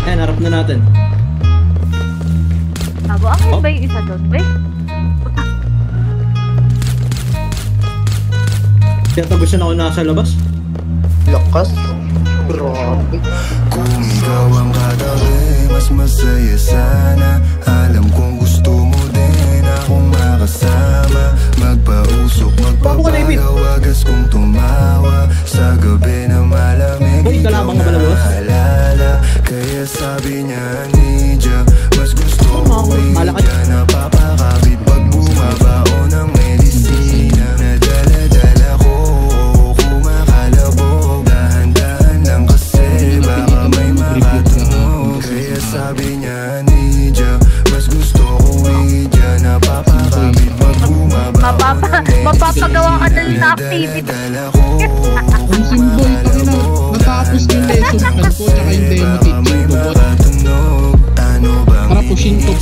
Ayan, harap na natin. Abo, akin ba yung isa doon, be? Tiyatabusan ako nasa labas. Lakas. Grabe. Kung ikaw ang katabi, mas masaya sana. Alam kong gusto mo din akong makasama. Magpausok, magpapalawagas kung tumawa. Sa gabi na malamig, ikaw na maalala. Kaya sabi niya, Nidya, mas gusto ko Nidya. Napapakapit pag bumabao ng medisina. Nadala-dala ko, kumakalabog. Dahan-dahan lang kasi baka may makatunog. Kaya sabi niya, Nidya, mas gusto ko Nidya. Napapakapit pag bumabao ng medisina. Mapapagawa ka na sa activity. Ang symbol pa rin na natapos yung lesson plan ko tsaka yung demo teaching ko. Para pushin ko.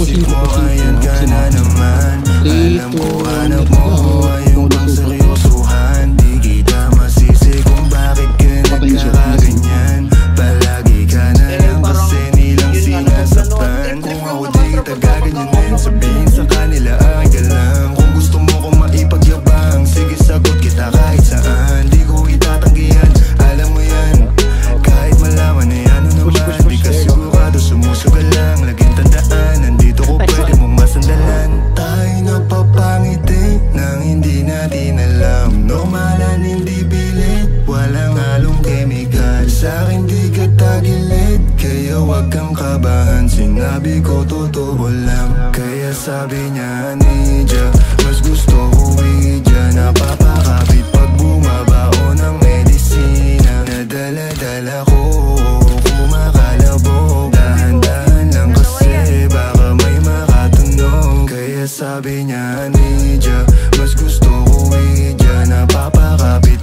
Ayan ka na naman. Alam ko hanap mo ayong pang seryosohan. Di kita masisi kung bakit ka nagkakaganyan. Palagi ka na lang kasi nilang sinasaktan. Kung ako di kita gaganyan din, sabihin sa kanila ay ka lang. Kung gusto mo kong maipagyabang, sige sagot kita kahit saan. Di ko itatanggihan, alam mo yan. Kahit malaman na yan naman, di ka sigurado sumusugal lang. Laging tandaan, nandito ko pwede mong masandalan. Tayo napapangiti nang hindi natin alam. Normalan, hindi pilit, walang halong chemical. Sa'kin di ka tagilid, kaya wag kang kabahan. Sinabi ko totoo lang, kaya sabi niya, Nidya, mas gusto ko Nidya. Napapakapit pag bumabao ng medisina. Nadala-dala ko, kumakalabog. Dahan-dahan lang kasi baka may makatunog. Kaya sabi niya, Nidya, mas gusto ko Nidya. Napapakapit